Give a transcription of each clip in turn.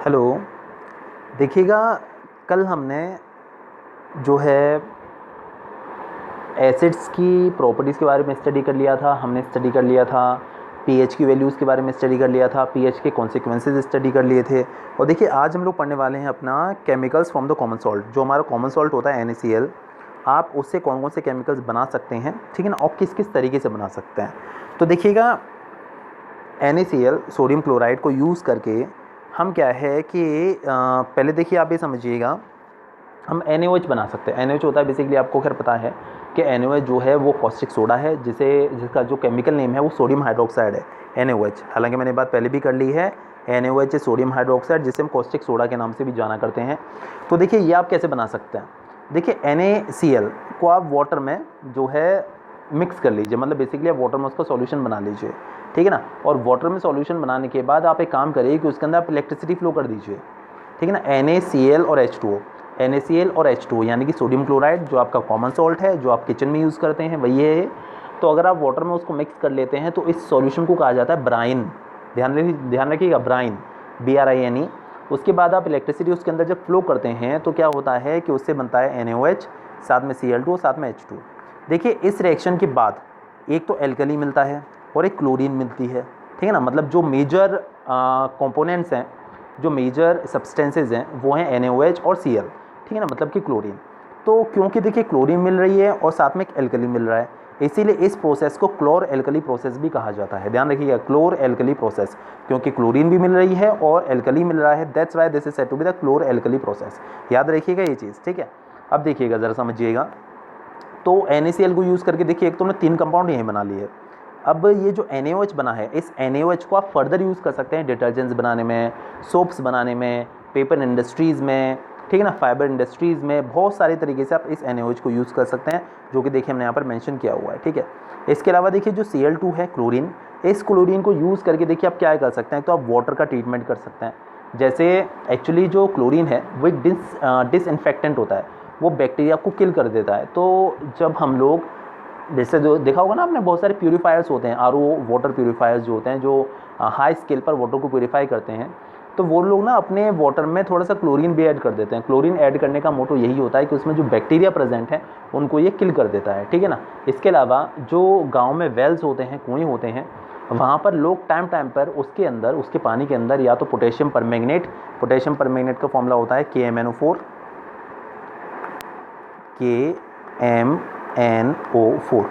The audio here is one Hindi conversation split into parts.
हेलो। देखिएगा, कल हमने जो है एसिड्स की प्रॉपर्टीज़ के बारे में स्टडी कर लिया था। हमने स्टडी कर लिया था पीएच की वैल्यूज़ के बारे में स्टडी कर लिया था, पीएच के कॉन्सिक्वेंसेज स्टडी कर लिए थे। और देखिए, आज हम लोग पढ़ने वाले हैं अपना chemicals from the common salt. जो हमारा कॉमन सॉल्ट होता है NaCl, आप उससे कौन कौन से केमिकल्स बना सकते हैं, ठीक है ना, और किस किस तरीके से बना सकते हैं। तो देखिएगा, NaCl सोडियम क्लोराइड को यूज़ करके हम क्या है कि पहले देखिए आप ये समझिएगा, हम NaOH बना सकते हैं। NaOH होता है बेसिकली, आपको खैर पता है कि NaOH जो है वो कॉस्टिक सोडा है, जिसका जो केमिकल नेम है वो सोडियम हाइड्रोक्साइड है, NaOH। हालांकि मैंने बात पहले भी कर ली है, NaOH सोडियम हाइड्रोक्साइड, जिसे हम कॉस्टिक सोडा के नाम से भी जाना करते हैं। तो देखिए, ये आप कैसे बना सकते हैं। देखिए, NaCl को आप वाटर में जो है मिक्स कर लीजिए, मतलब बेसिकली आप वाटर में उसका सॉल्यूशन बना लीजिए, ठीक है ना। और वाटर में सॉल्यूशन बनाने के बाद आप एक काम करिए कि उसके अंदर आप इलेक्ट्रिसिटी फ्लो कर दीजिए, ठीक है ना। NaCl और H2O, NaCl और H2O यानी कि सोडियम क्लोराइड, जो आपका कॉमन सॉल्ट है, जो आप किचन में यूज़ करते हैं, वही है। तो अगर आप वाटर में उसको मिक्स कर लेते हैं तो इस सॉल्यूशन को कहा जाता है ब्राइन। ध्यान रखिएगा, ब्राइन, BRINE। उसके बाद आप इलेक्ट्रिसिटी उसके अंदर जब फ्लो करते हैं तो क्या होता है कि उससे बनता है NaOH, साथ में Cl2, साथ में H2। देखिए, इस रिएक्शन के बाद एक तो एल्कली मिलता है और एक क्लोरीन मिलती है, ठीक है ना। मतलब जो मेजर कंपोनेंट्स हैं, जो मेजर सब्सटेंसेज हैं, वो हैं NaOH और Cl, ठीक है ना, मतलब कि क्लोरीन। तो क्योंकि देखिए क्लोरीन मिल रही है और साथ में एक एल्कली मिल रहा है, इसीलिए इस प्रोसेस को क्लोर एल्कली प्रोसेस भी कहा जाता है। ध्यान रखिएगा, क्लोर एल्कली प्रोसेस, क्योंकि क्लोरीन भी मिल रही है और एल्कली मिल रहा है, that's why this is said to be the chlor alkali process. याद रखिएगा ये चीज़, ठीक है। अब देखिएगा, ज़रा समझिएगा। तो NaCl को यूज़ करके देखिए, एक तो हमने 3 कंपाउंड यहीं बना लिए। अब ये जो NaOH बना है, इस NaOH को आप फर्दर यूज़ कर सकते हैं डिटर्जेंट्स बनाने में, सोप्स बनाने में, पेपर इंडस्ट्रीज़ में, ठीक है ना, फाइबर इंडस्ट्रीज़ में, बहुत सारे तरीके से आप इस NaOH को यूज़ कर सकते हैं, जो कि देखिए हमने यहाँ पर मेंशन किया हुआ है, ठीक है। इसके अलावा देखिए, जो Cl2 है, क्लोरीन, इस क्लोरीन को यूज़ करके देखिए आप क्या कर सकते हैं। तो आप वाटर का ट्रीटमेंट कर सकते हैं। जैसे एक्चुअली जो क्लोरीन है वो एक डिसइंफेक्टेंट होता है, वो बैक्टीरिया को किल कर देता है। तो जब हम लोग, जैसे जो देखा होगा ना आपने, बहुत सारे प्यूरीफायर्स होते हैं, RO वाटर प्यूरीफायर्स जो होते हैं, जो हाई स्केल पर वाटर को प्यूरीफाई करते हैं, तो वो लोग ना अपने वाटर में थोड़ा सा क्लोरीन भी ऐड कर देते हैं। क्लोरीन ऐड करने का मोटो यही होता है कि उसमें जो बैक्टीरिया प्रेजेंट है उनको ये किल कर देता है, ठीक है ना। इसके अलावा जो गाँव में वेल्स होते हैं, कुएँ होते हैं, वहाँ पर लोग टाइम टाइम पर उसके अंदर, उसके पानी के अंदर या तो पोटेशियम परमैंगनेट का फॉर्मूला होता है KMnO4, KMnO4,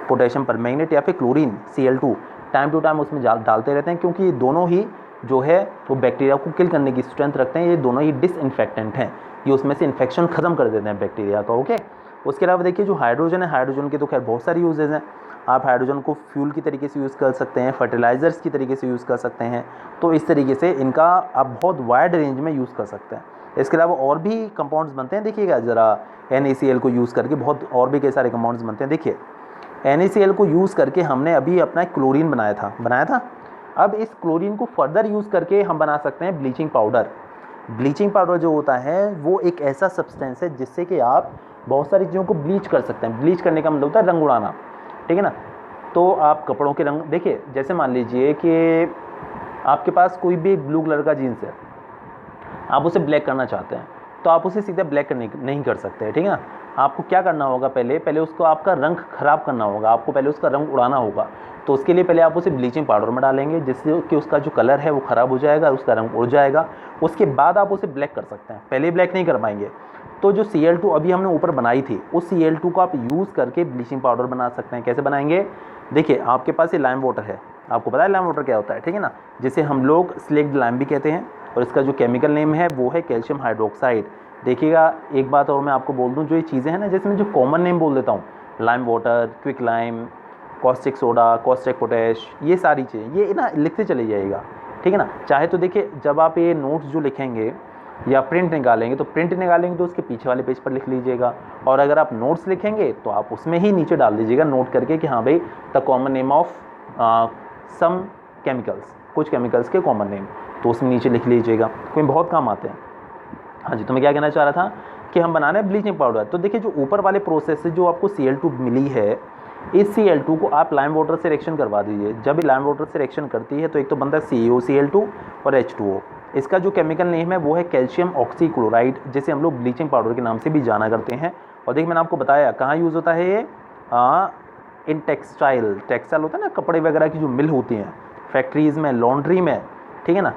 पोटेशियम परमैंगनेट या फिर chlorine Cl2 time to time उसमें डालते रहते हैं, क्योंकि ये दोनों ही जो है वो बैक्टीरिया को किल करने की स्ट्रेंथ रखते हैं। ये दोनों ही डिसइंफेक्टेंट हैं, ये उसमें से इन्फेक्शन ख़त्म कर देते हैं बैक्टीरिया का, ओके। उसके अलावा देखिए, जो हाइड्रोजन है, हाइड्रोजन के तो खैर बहुत सारी यूजेज़ हैं। आप हाइड्रोजन को फ्यूल की तरीके से यूज़ कर सकते हैं, फर्टिलाइज़र्स की तरीके से यूज़ कर सकते हैं। तो इस तरीके से इनका आप बहुत वाइड रेंज में यूज़ कर सकते हैं। इसके अलावा और भी कंपाउंड्स बनते हैं, देखिएगा ज़रा, NaCl को यूज़ करके बहुत और भी कई सारे कंपाउंड्स बनते हैं। देखिए, NaCl को यूज़ करके हमने अभी अपना क्लोरीन बनाया था। अब इस क्लोरीन को फर्दर यूज़ करके हम बना सकते हैं ब्लीचिंग पाउडर। ब्लीचिंग पाउडर जो होता है वो एक ऐसा सब्सटेंस है जिससे कि आप बहुत सारी चीज़ों को ब्लीच कर सकते हैं। ब्लीच करने का मतलब होता है रंग उड़ाना, ठीक है ना। तो आप कपड़ों के रंग, देखिए जैसे मान लीजिए कि आपके पास कोई भी ब्लू कलर का जीन्स है, आप उसे ब्लैक करना चाहते हैं, तो आप उसे सीधा ब्लैक नहीं कर सकते, ठीक है ना। आपको क्या करना होगा, पहले उसको आपका रंग ख़राब करना होगा, आपको पहले उसका रंग उड़ाना होगा। तो उसके लिए पहले आप उसे ब्लीचिंग पाउडर में डालेंगे, जिससे कि उसका जो कलर है वो ख़राब हो जाएगा, उसका रंग उड़ जाएगा। उसके बाद आप उसे ब्लैक कर सकते हैं, पहले ब्लैक नहीं कर पाएंगे। तो जो Cl2 अभी हमने ऊपर बनाई थी, उस Cl2 को आप यूज़ करके ब्लीचिंग पाउडर बना सकते हैं। कैसे बनाएंगे, देखिए आपके पास ये लाइम वाटर है, आपको पता है लाइम वाटर क्या होता है, ठीक है ना, जिसे हम लोग स्लेक्ड लाइम भी कहते हैं, और इसका जो केमिकल नेम है वो है कैल्शियम हाइड्रोक्साइड। देखिएगा, एक बात और मैं आपको बोल दूं, जो ये चीज़ें हैं ना, जैसे मैं जो कॉमन नेम बोल देता हूँ, lime water, quick lime, caustic soda, caustic potash, ये सारी चीज़ें ये ना लिखते चले जाइएगा, ठीक है ना। चाहे तो देखिए, जब आप ये नोट्स जो लिखेंगे या प्रिंट निकालेंगे, तो प्रिंट निकालेंगे तो उसके पीछे वाले पेज पर लिख लीजिएगा, और अगर आप नोट्स लिखेंगे तो आप उसमें ही नीचे डाल दीजिएगा नोट करके कि हाँ भाई, the common name of some chemicals, कुछ केमिकल्स के कॉमन नेम, तो उसमें नीचे लिख लीजिएगा, कोई बहुत काम आते हैं। हाँ जी, तो मैं क्या कहना चाह रहा था कि हम बना रहे हैं ब्लीचिंग पाउडर। तो देखिए, जो ऊपर वाले प्रोसेस से जो आपको Cl2 मिली है, इस Cl2 को आप लाइम वाटर से रिएक्शन करवा दीजिए। जब ये लाइम वाटर से रिएक्शन करती है तो एक तो बनता है CaOCl2 और H2O, इसका जो केमिकल नेम है वो है कैल्शियम ऑक्सीक्लोराइड, जिसे हम लोग ब्लीचिंग पाउडर के नाम से भी जाना करते हैं। और देखिए मैंने आपको बताया कहाँ यूज़ होता है ये, इन टेक्सटाइल होता है ना, कपड़े वगैरह की जो मिल होती हैं, फैक्ट्रीज़ में, लॉन्ड्री में, ठीक है ना।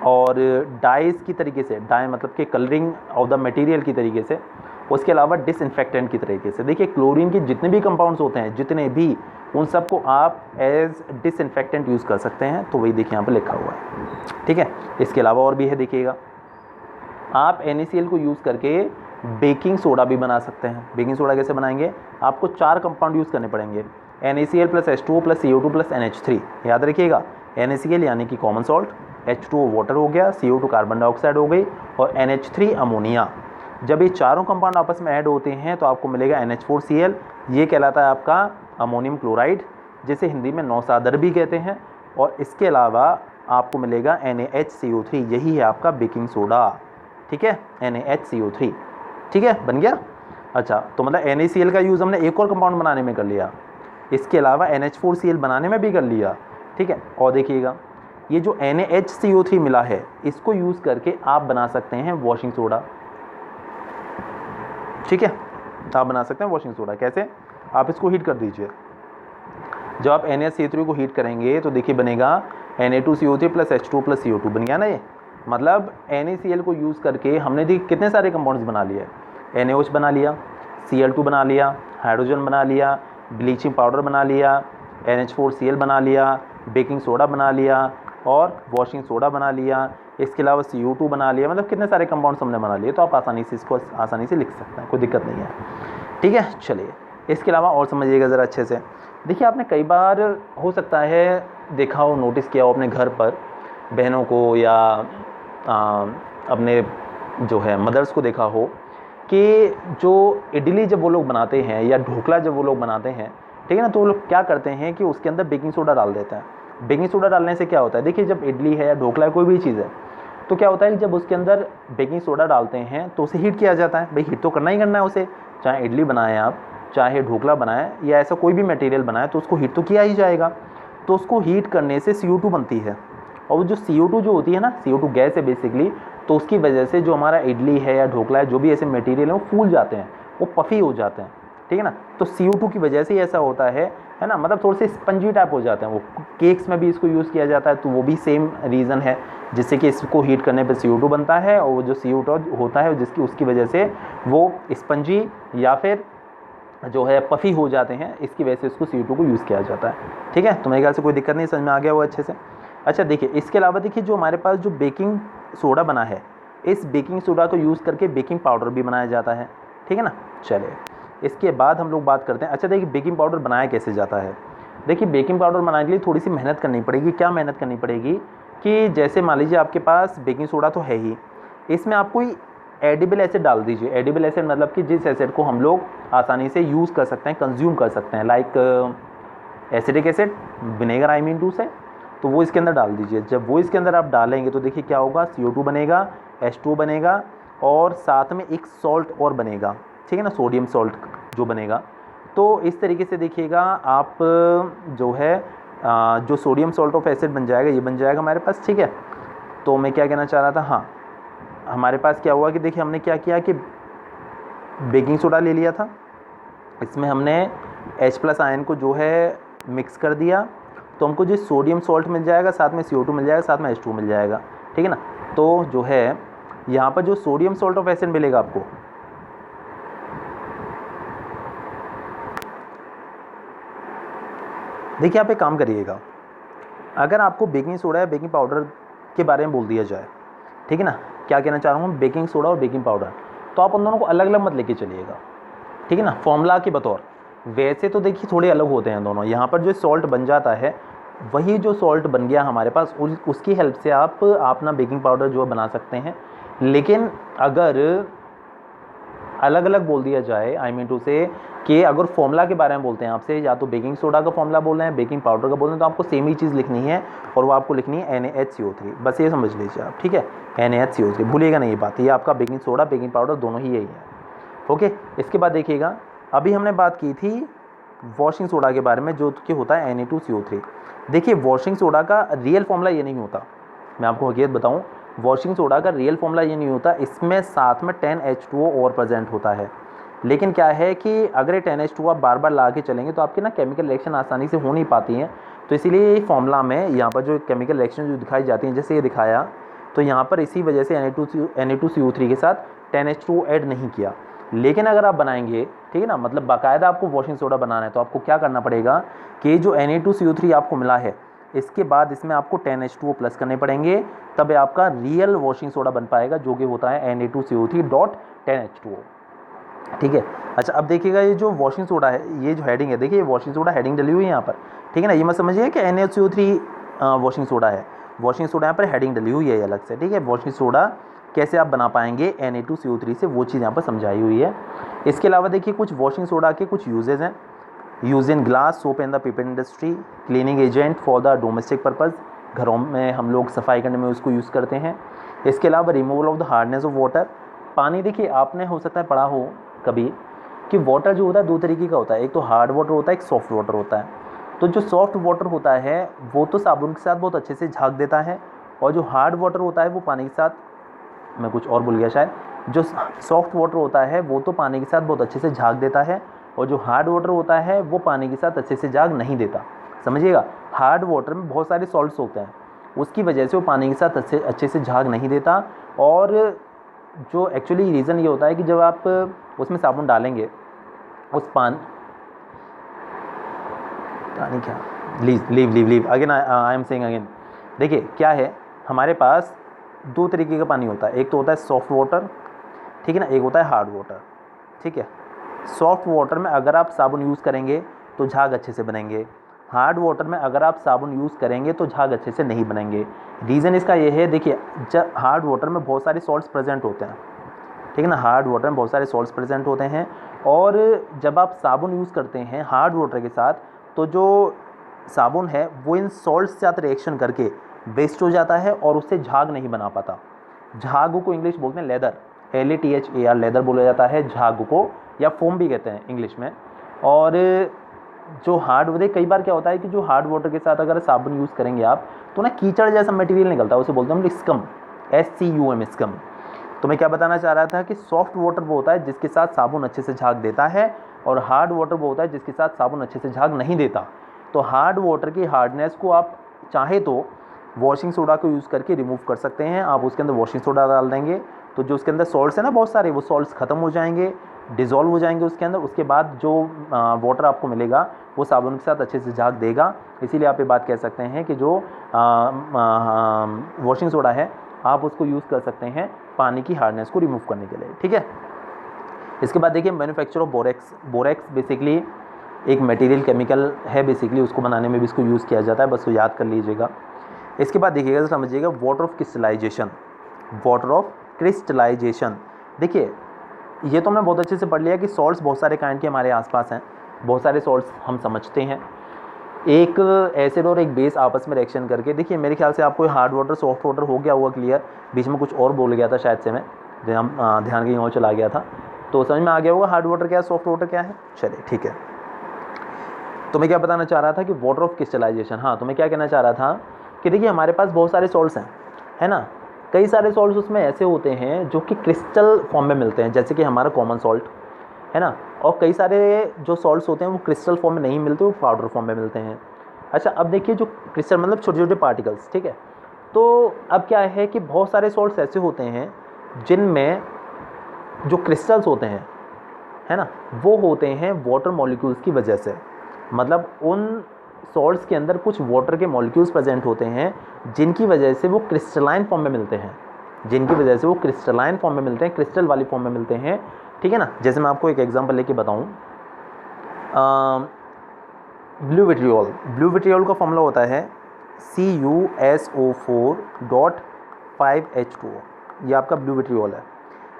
और डाइज़ की तरीके से, डाई मतलब कि कलरिंग ऑफ द मटेरियल की तरीके से, उसके अलावा डिसइंफेक्टेंट की तरीके से। देखिए क्लोरीन के जितने भी कंपाउंड्स होते हैं, जितने भी, उन सबको आप एज डिसइंफेक्टेंट यूज़ कर सकते हैं। तो वही देखिए यहाँ पर लिखा हुआ है, ठीक है। इसके अलावा और भी है, देखिएगा आप NaCl को यूज़ करके बेकिंग सोडा भी बना सकते हैं। बेकिंग सोडा कैसे बनाएंगे, आपको 4 कंपाउंड यूज़ करने पड़ेंगे, NaCl plus H2O plus CO2 plus NH3। याद रखिएगा, NaCl यानी कि कॉमन सॉल्ट, H2O वाटर हो गया, CO2 कार्बन डाइऑक्साइड हो गई, और NH3 अमोनिया। जब ये चारों कंपाउंड आपस में ऐड होते हैं तो आपको मिलेगा NH4Cl। ये कहलाता है आपका अमोनियम क्लोराइड, जिसे हिंदी में नौसादर भी कहते हैं। और इसके अलावा आपको मिलेगा NaHCO3, यही है आपका बेकिंग सोडा, ठीक है, NaHCO3, ठीक है, बन गया। अच्छा, तो मतलब NaCl का यूज़ हमने एक और कंपाउंड बनाने में कर लिया, इसके अलावा NH4Cl बनाने में भी कर लिया, ठीक है। और देखिएगा ये जो NaHCO3 मिला है, इसको यूज़ करके आप बना सकते हैं वॉशिंग सोडा, ठीक है। आप बना सकते हैं वॉशिंग सोडा। कैसे, आप इसको हीट कर दीजिए। जब आप NaCl3 को हीट करेंगे तो देखिए बनेगा Na2CO3 plus H2O plus CO2, बन गया ना ये। मतलब NaCl को यूज़ करके हमने देखिए कितने सारे कंपाउंड्स बना लिए, NaOH बना लिया, Cl2 बना लिया, हाइड्रोजन बना लिया, ब्लीचिंग पाउडर बना लिया, NH4Cl बना लिया, बेकिंग सोडा बना लिया, और वॉशिंग सोडा बना लिया, इसके अलावा CO2 बना लिया। मतलब कितने सारे कंपाउंड्स हमने बना लिए। तो आप आसानी से इसको लिख सकते हैं, कोई दिक्कत नहीं है, ठीक है। चलिए इसके अलावा और समझिएगा ज़रा अच्छे से। देखिए आपने कई बार हो सकता है देखा हो, नोटिस किया हो अपने घर पर बहनों को या अपने जो है मदर्स को देखा हो कि जो इडली जब वो लोग बनाते हैं या ढोकला जब वो लोग बनाते हैं, ठीक है ना, तो वो लोग क्या करते हैं कि उसके अंदर बेकिंग सोडा डाल देते हैं। बेकिंग सोडा डालने से क्या होता है, देखिए जब इडली है या ढोकला है, कोई भी चीज़ है, तो क्या होता है कि जब उसके अंदर बेकिंग सोडा डालते हैं तो उसे हीट किया जाता है। भाई हीट तो करना ही करना है उसे, चाहे इडली बनाएं आप, चाहे ढोकला बनाएं, या ऐसा कोई भी मटेरियल बनाए, तो उसको हीट तो किया ही जाएगा। तो उसको हीट करने से CO2 बनती है, और वो जो CO2 जो होती है ना, CO2 गैस है बेसिकली, तो उसकी वजह से जो हमारा इडली है या ढोकला है, जो भी ऐसे मटेरियल है, वो फूल जाते हैं, वो पफ़ी हो जाते हैं, ठीक है ना। तो CO2 की वजह से ऐसा होता है ना, मतलब थोड़े से स्पंजी टाइप हो जाते हैं वो। केक्स में भी इसको यूज़ किया जाता है, तो वो भी सेम रीज़न है, जिससे कि इसको हीट करने पर CO2 बनता है, और वो जो CO2 होता है उसकी वजह से वो स्पंजी या फिर जो है पफ़ी हो जाते हैं, इसकी वजह से इसको CO2 को यूज़ किया जाता है, ठीक है। तो मेरे ख्याल से कोई दिक्कत नहीं, समझ में आ गया वो अच्छे से। अच्छा देखिए इसके अलावा देखिए जो हमारे पास जो बेकिंग सोडा बना है, इस बेकिंग सोडा को यूज़ करके बेकिंग पाउडर भी बनाया जाता है, ठीक है ना। चलिए इसके बाद हम लोग बात करते हैं। अच्छा देखिए बेकिंग पाउडर बनाया कैसे जाता है। देखिए बेकिंग पाउडर बनाने के लिए थोड़ी सी मेहनत करनी पड़ेगी। क्या मेहनत करनी पड़ेगी कि जैसे मान लीजिए आपके पास बेकिंग सोडा तो है ही, इसमें आप कोई एडिबल एसिड डाल दीजिए। एडिबल एसिड मतलब कि जिस एसिड को हम लोग आसानी से यूज़ कर सकते हैं, कंज्यूम कर सकते हैं, like acidic acid, vinegar I mean to say, तो वो इसके अंदर डाल दीजिए। जब वो इसके अंदर आप डालेंगे तो देखिए क्या होगा, CO2 बनेगा, H2O बनेगा, और साथ में एक सॉल्ट और बनेगा, ठीक है ना, सोडियम सॉल्ट जो बनेगा। तो इस तरीके से देखिएगा आप जो है जो सोडियम सॉल्ट ऑफ एसिड बन जाएगा, ये बन जाएगा हमारे पास, ठीक है। तो मैं क्या कहना चाह रहा था, हाँ हमारे पास क्या हुआ कि देखिए हमने क्या किया कि बेकिंग सोडा ले लिया था, इसमें हमने H+ आयन को जो है मिक्स कर दिया, तो हमको जो सोडियम सॉल्ट मिल जाएगा, साथ में CO2 मिल जाएगा, साथ में H2O मिल जाएगा, ठीक है ना। तो जो है यहाँ पर जो सोडियम सॉल्ट ऑफ एसिड मिलेगा आपको, देखिए आप एक काम करिएगा, अगर आपको बेकिंग सोडा या बेकिंग पाउडर के बारे में बोल दिया जाए, ठीक है ना, क्या कहना चाह रहा हूँ, बेकिंग सोडा और बेकिंग पाउडर, तो आप उन दोनों को अलग अलग मत लेके चलिएगा, ठीक है ना, फॉर्मूला के बतौर। वैसे तो देखिए थोड़े अलग होते हैं दोनों। यहाँ पर जो सॉल्ट बन जाता है, वही जो सॉल्ट बन गया हमारे पास, उसकी हेल्प से आप अपना बेकिंग पाउडर जो बना सकते हैं। लेकिन अगर अलग अलग बोल दिया जाए, आई मीन टू से कि अगर फॉर्मूला के बारे में बोलते हैं आपसे, या तो बेकिंग सोडा का फॉर्मूला बोल रहे हैं, बेकिंग पाउडर का बोल रहे हैं, तो आपको सेम ही चीज़ लिखनी है, और वो आपको लिखनी है NaHCO3, बस ये समझ लीजिए आप, ठीक है, NaHCO3, भूलिएगा नहीं ये बात, ये आपका बेकिंग सोडा बेकिंग पाउडर दोनों ही यही है, ओके। इसके बाद देखिएगा, अभी हमने बात की थी वॉशिंग सोडा के बारे में, जो कि होता है Na2CO3। देखिए वॉशिंग सोडा का रियल फॉर्मूला ये नहीं होता, मैं आपको हकीकत बताऊँ, वॉशिंग सोडा का रियल फॉर्मूला ये नहीं होता, इसमें साथ में 10H2O और प्रेजेंट होता है। लेकिन क्या है कि अगर ये 10H2O आप बार बार ला के चलेंगे तो आपकी ना केमिकल रिएक्शन आसानी से हो नहीं पाती हैं। तो इसीलिए फॉर्मूला में यहाँ पर जो केमिकल रिएक्शन जो दिखाई जाती हैं, जैसे ये दिखाया, तो यहाँ पर इसी वजह से Na2CO3 के साथ 10H2O ऐड नहीं किया। लेकिन अगर आप बनाएंगे, ठीक है ना, मतलब बाकायदा आपको वॉशिंग सोडा बनाना है, तो आपको क्या करना पड़ेगा कि जो Na2CO3 आपको मिला है, इसके बाद इसमें आपको 10H2O प्लस करने पड़ेंगे, तब आपका रियल वॉशिंग सोडा बन पाएगा, जो कि होता है Na2CO3.10H2O। ठीक है। अच्छा, अब देखिएगा ये जो वॉशिंग सोडा है, ये जो हेडिंग है, देखिए वॉशिंग सोडा हेडिंग डली हुई है यहाँ पर, ठीक है ना। ये मत समझिए कि NaCO3 वॉशिंग सोडा है, वॉशिंग सोडा यहाँ पर हेडिंग डली हुई है अलग से, ठीक है। वॉशिंग सोडा कैसे आप बना पाएंगे Na2CO3 से, वो चीज़ यहाँ पर समझाई हुई है। इसके अलावा देखिए कुछ वॉशिंग सोडा के कुछ यूजेज़ हैं। Use in glass, soap in the paper industry, cleaning agent for the domestic purpose, घरों में हम लोग सफाई करने में उसको यूज़ करते हैं। इसके अलावा removal of the hardness of water, पानी, देखिए आपने हो सकता है पढ़ा हो कभी कि वाटर जो होता है दो तरीके का होता है, एक तो हार्ड वाटर होता है, एक सॉफ्ट वाटर होता है। तो जो सॉफ्ट वाटर होता है वो तो साबुन के साथ बहुत अच्छे से झाग देता है, और जो हार्ड वाटर होता है वो पानी के साथ, मैं कुछ और भूल गया शायद, जो सॉफ्ट वाटर होता है वो तो पानी के साथ बहुत अच्छे से झाग देता है, और जो हार्ड वाटर होता है वो पानी के साथ अच्छे से झाग नहीं देता। समझिएगा, हार्ड वाटर में बहुत सारे सॉल्ट्स होते हैं, उसकी वजह से वो पानी के साथ अच्छे से झाग नहीं देता। और जो एक्चुअली रीज़न ये होता है कि जब आप उसमें साबुन डालेंगे, उस पानी क्या, leave again, I am saying again. देखिए क्या है, हमारे पास दो तरीके का पानी होता है, एक तो होता है सॉफ्ट वाटर, ठीक है ना, एक होता है हार्ड वाटर, ठीक है। सॉफ्ट वाटर में अगर आप साबुन यूज़ करेंगे तो झाग अच्छे से बनेंगे, हार्ड वाटर में अगर आप साबुन यूज़ करेंगे तो झाग अच्छे से नहीं बनेंगे। रीज़न इसका ये है, देखिए जब हार्ड वाटर में बहुत सारे सॉल्ट्स प्रेजेंट होते हैं, ठीक है ना, हार्ड वाटर में बहुत सारे सॉल्ट्स प्रेजेंट होते हैं, और जब आप साबुन यूज़ करते हैं हार्ड वाटर के साथ, तो जो साबुन है वो इन सॉल्ट्स के साथ रिएक्शन करके वेस्ट हो जाता है और उससे झाग नहीं बना पाता। झाग को इंग्लिश बोलते हैं लेदर, LATHAR, लेदर बोला जाता है झाग को, या फोम भी कहते हैं इंग्लिश में। और जो हार्ड वाटर, कई बार क्या होता है कि जो हार्ड वाटर के साथ अगर साबुन यूज़ करेंगे आप, तो ना कीचड़ जैसा मटेरियल निकलता है, उसे बोलते हैं हम स्कम, SCUM, स्कम। तो मैं क्या बताना चाह रहा था कि सॉफ्ट वाटर वो होता है जिसके साथ साबुन अच्छे से झाग देता है, और हार्ड वाटर वो होता है जिसके साथ साबुन अच्छे से झाग नहीं देता। तो हार्ड वाटर की हार्डनेस को आप चाहे तो वॉशिंग सोडा को यूज़ करके रिमूव कर सकते हैं। आप उसके अंदर वॉशिंग सोडा डाल देंगे तो जो उसके अंदर सॉल्ट्स है ना बहुत सारे, वो सॉल्ट्स ख़त्म हो जाएंगे, डिज़ोल्व हो जाएंगे उसके अंदर। उसके बाद जो वाटर आपको मिलेगा वो साबुन के साथ अच्छे से झाग देगा। इसीलिए आप ये बात कह सकते हैं कि जो वॉशिंग सोडा है आप उसको यूज़ कर सकते हैं पानी की हार्डनेस को रिमूव करने के लिए, ठीक है। इसके बाद देखिए manufacture of borax. Borax basically एक मटेरियल केमिकल है, बेसिकली उसको बनाने में भी इसको यूज़ किया जाता है, बस वो याद कर लीजिएगा। इसके बाद देखिएगा, समझिएगा water of crystallization. Water of crystallization, देखिए ये तो हमने बहुत अच्छे से पढ़ लिया कि सॉल्ट्स बहुत सारे काइंड के हमारे आसपास हैं, बहुत सारे सॉल्ट्स हम समझते हैं, एक एसिड और एक बेस आपस में रिएक्शन करके। देखिए मेरे ख्याल से आपको हार्ड वाटर सॉफ्ट वाटर हो गया हुआ क्लियर, बीच में कुछ और बोल गया था शायद से मैं, ध्यान कहीं और चला गया था, तो समझ में आ गया होगा हार्ड वाटर क्या है, सॉफ्ट वाटर क्या है। चलिए ठीक है, तो मैं क्या बताना चाह रहा था कि वाटर ऑफ क्रिस्टलाइजेशन। हाँ, तो मैं क्या कहना चाह रहा था कि देखिए हमारे पास बहुत सारे सॉल्ट्स हैं, है ना, कई सारे सॉल्ट्स उसमें ऐसे होते हैं जो कि क्रिस्टल फॉर्म में मिलते हैं, जैसे कि हमारा कॉमन सॉल्ट है ना, और कई सारे जो सॉल्ट्स होते हैं वो क्रिस्टल फॉर्म में नहीं मिलते, वो पाउडर फॉर्म में मिलते हैं। अच्छा, अब देखिए जो क्रिस्टल मतलब छोटे छोटे पार्टिकल्स, ठीक है। तो अब क्या है कि बहुत सारे सॉल्ट्स ऐसे होते हैं जिनमें जो क्रिस्टल्स होते हैं, है ना, वो होते हैं वाटर मॉलिक्यूल्स की वजह से। मतलब उन सॉल्ट्स के अंदर कुछ वाटर के मॉलिक्यूल्स प्रेजेंट होते हैं जिनकी वजह से वो क्रिस्टलाइन फॉर्म में मिलते हैं, क्रिस्टल वाली फॉर्म में मिलते हैं, ठीक है ना। जैसे मैं आपको एक एग्जांपल लेके बताऊं, ब्लू विट्रियोल का फॉर्मूला होता है CuSO4.5H2O, ये आपका ब्लू विट्रियोल है,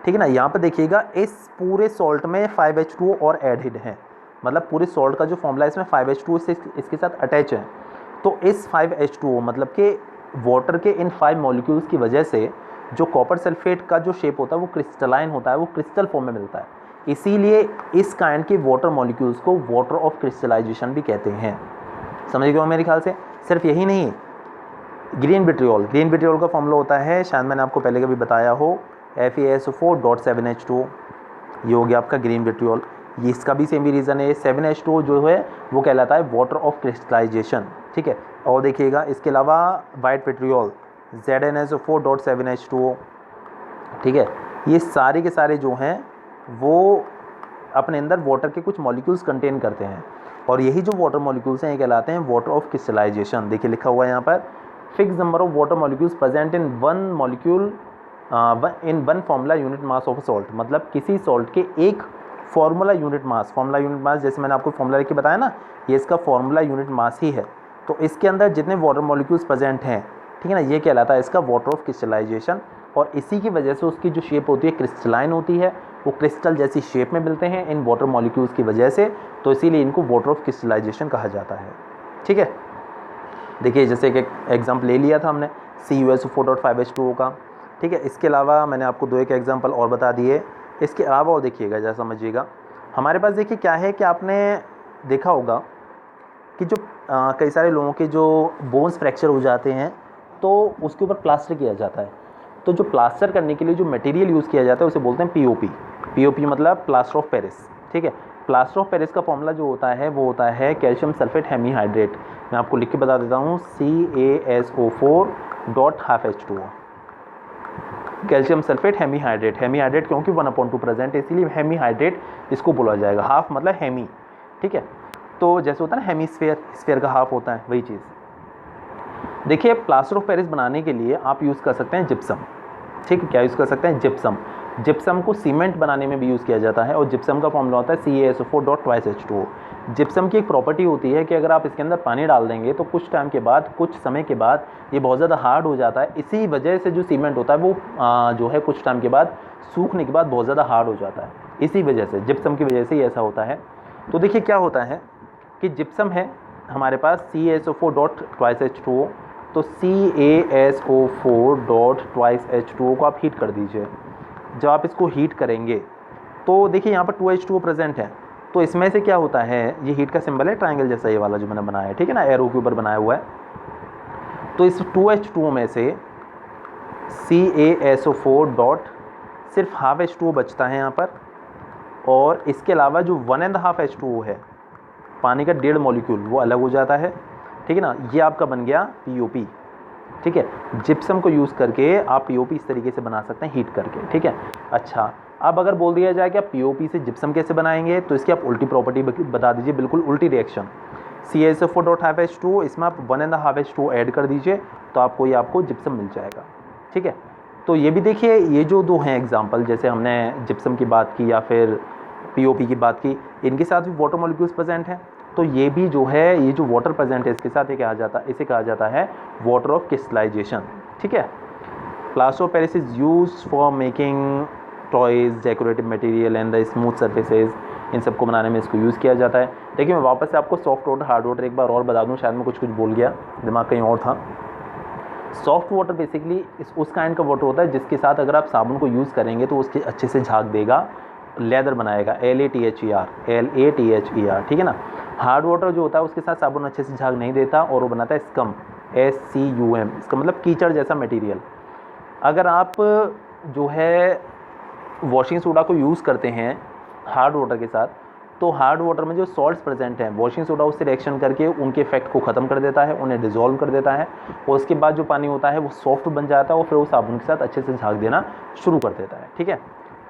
ठीक है ना। यहाँ पे देखिएगा इस पूरे सॉल्ट में 5H2O और एडेड है, मतलब पूरे सॉल्ट का जो फॉर्मूला है इसमें 5H2O से इसके साथ अटैच है। तो इस 5H2O मतलब कि वाटर के इन 5 मॉलिक्यूल्स की वजह से जो कॉपर सल्फेट का जो शेप होता है वो क्रिस्टलाइन होता है, वो क्रिस्टल फॉर्म में मिलता है। इसीलिए इस काइंड के वाटर मॉलिक्यूल्स को वाटर ऑफ क्रिस्टलाइजेशन भी कहते हैं। समझ गए हो मेरे ख्याल से। सिर्फ यही नहीं, ग्रीन विट्रियोल का फॉर्मूला होता है, शायद मैंने आपको पहले कभी बताया हो, FeSO4.7H2O, ये हो गया आपका ग्रीन विट्रियोल। ये इसका भी सेम ही रीज़न है, 7H2O जो है वो कहलाता है वाटर ऑफ क्रिस्टलाइजेशन, ठीक है। और देखिएगा इसके अलावा वाइट विट्रियोल ZnSO4.7H2O, ठीक है। ये सारे के सारे जो हैं वो अपने अंदर वाटर के कुछ मॉलिक्यूल्स कंटेन करते हैं, और यही जो वाटर मॉलिक्यूल्स हैं ये कहलाते हैं वाटर ऑफ क्रिस्टलाइजेशन। देखिए लिखा हुआ है यहाँ पर, fix number of water molecules present in one molecule in one formula unit mass of salt, मतलब किसी सॉल्ट के एक फॉर्मूला यूनिट मास, जैसे मैंने आपको फॉर्मूला लिख के बताया ना, ये इसका फॉर्मूला यूनिट मास ही है। तो इसके अंदर जितने वाटर मॉलिक्यूल्स प्रेजेंट हैं, ठीक है ना, ये कहलाता है इसका वाटर ऑफ क्रिस्टलाइजेशन। और इसी की वजह से उसकी जो शेप होती है क्रिस्टलाइन होती है, वो क्रिस्टल जैसी शेप में मिलते हैं इन वाटर मॉलिक्यूल्स की वजह से, तो इसीलिए इनको वाटर ऑफ क्रिस्टलाइजेशन कहा जाता है, ठीक है। देखिए जैसे एक एग्जाम्पल ले लिया था हमने CuSO4.5H2O का, ठीक है। इसके अलावा मैंने आपको 2 एक एग्जाम्पल और बता दिए। इसके अलावा और देखिएगा, जैसा समझिएगा हमारे पास देखिए क्या है कि आपने देखा होगा कि जो कई सारे लोगों के जो बोन्स फ्रैक्चर हो जाते हैं तो उसके ऊपर प्लास्टर किया जाता है। तो जो प्लास्टर करने के लिए जो मटेरियल यूज़ किया जाता है उसे बोलते हैं POP मतलब प्लास्टर ऑफ पेरिस, ठीक है। प्लास्टर ऑफ पेरिस का फॉर्मूला जो होता है वो होता है कैल्शियम सल्फेट हेमीहाइड्रेट। मैं आपको लिख के बता देता हूँ, CaSO4.5H2O, कैल्शियम सल्फेट हेमीहाइड्रेट क्योंकि 1/2 प्रेजेंट है इसीलिए हेमीहाइड्रेट इसको बोला जाएगा। हाफ मतलब हेमी, ठीक है। तो जैसे होता है ना हेमीस्फेयर का हाफ होता है, वही चीज़। देखिए प्लास्टर ऑफ पेरिस बनाने के लिए आप यूज़ कर सकते हैं जिप्सम, ठीक है। क्या यूज़ कर सकते हैं? जिप्सम को सीमेंट बनाने में भी यूज़ किया जाता है, और जिप्सम का फॉर्मूला होता है CaSO4.2H2O। जिप्सम की एक प्रॉपर्टी होती है कि अगर आप इसके अंदर पानी डाल देंगे तो कुछ समय के बाद ये बहुत ज़्यादा हार्ड हो जाता है। इसी वजह से जो सीमेंट होता है वो जो है कुछ टाइम के बाद सूखने के बाद बहुत ज़्यादा हार्ड हो जाता है, इसी वजह से जिप्सम की वजह से ही ऐसा होता है। तो देखिए क्या होता है कि जिप्सम है हमारे पास CaSO4.2H2O, तो CaSO4.2H2O को आप हीट कर दीजिए। जब आप इसको हीट करेंगे तो देखिए यहाँ पर 2H2O प्रेजेंट है, तो इसमें से क्या होता है, ये हीट का सिंबल है ट्रायंगल जैसा ये वाला जो मैंने बनाया है, ठीक है ना, एरो के ऊपर बनाया हुआ है। तो इस 2H2O में से CaSO4 सिर्फ हाफ H2O बचता है यहाँ पर, और इसके अलावा जो 1.5 H2O है, पानी का 1.5 मॉलिक्यूल, वो अलग हो जाता है, ठीक है ना। ये आपका बन गया POP, ठीक है। जिप्सम को यूज़ करके आप POP इस तरीके से बना सकते हैं हीट करके, ठीक है। अच्छा, अब अगर बोल दिया जाए कि आप POP से जिप्सम कैसे बनाएंगे, तो इसकी आप उल्टी प्रॉपर्टी बता दीजिए, बिल्कुल उल्टी रिएक्शन। CaSO4.5H2O, इसमें आप 1.5 H2O ऐड कर दीजिए, तो आपको जिप्सम मिल जाएगा, ठीक है। तो ये भी देखिए, ये जो 2 हैं एग्जाम्पल, जैसे हमने जिप्सम की बात की या फिर POP की बात की, इनके साथ भी वाटर मॉलिक्यूल्स प्रेजेंट हैं। तो ये भी जो है, ये जो वाटर प्रेजेंट है इसके साथ इसे कहा जाता है वाटर ऑफ क्रिस्टलाइजेशन, ठीक है। Plaster of Paris is used for making toys, decorative material and the smooth surfaces, इन सबको बनाने में इसको यूज़ किया जाता है। देखिए मैं वापस से आपको सॉफ्ट वाटर हार्ड वाटर एक बार और बता दूं, शायद मैं कुछ बोल गया, दिमाग कहीं और था। सॉफ्ट वाटर बेसिकली उस काइंड का वाटर होता है जिसके साथ अगर आप साबुन को यूज़ करेंगे तो उसके अच्छे से झाग देगा, लेदर बनाएगा, LATHER, ठीक है ना। हार्ड वाटर जो होता है उसके साथ साबुन अच्छे से झाग नहीं देता और वो बनाता है स्कम, SCUM, इसका मतलब कीचड़ जैसा मटेरियल। अगर आप जो है वॉशिंग सोडा को यूज़ करते हैं हार्ड वाटर के साथ, तो हार्ड वाटर में जो सॉल्ट्स प्रेजेंट हैं, वॉशिंग सोडा उससे रिएक्शन करके उनके इफेक्ट को ख़त्म कर देता है, उन्हें डिज़ोल्व कर देता है, और उसके बाद जो पानी होता है वो सॉफ्ट बन जाता है और फिर वो साबुन के साथ अच्छे से झाग देना शुरू कर देता है, ठीक है।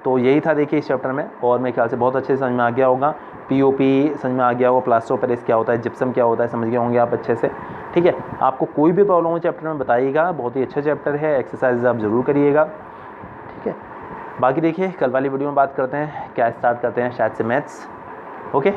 तो यही था देखिए इस चैप्टर में, और मेरे ख्याल से बहुत अच्छे से समझ में आ गया होगा। POP समझ में आ गया होगा, प्लास्टर ऑफ पेरिस क्या होता है, जिप्सम क्या होता है, समझ गए होंगे आप अच्छे से, ठीक है। आपको कोई भी प्रॉब्लम हो चैप्टर में बताइएगा, बहुत ही अच्छा चैप्टर है, एक्सरसाइज आप ज़रूर करिएगा, ठीक है। बाकी देखिए कल वाली वीडियो में बात करते हैं, क्या स्टार्ट करते हैं शायद से मैथ्स, ओके।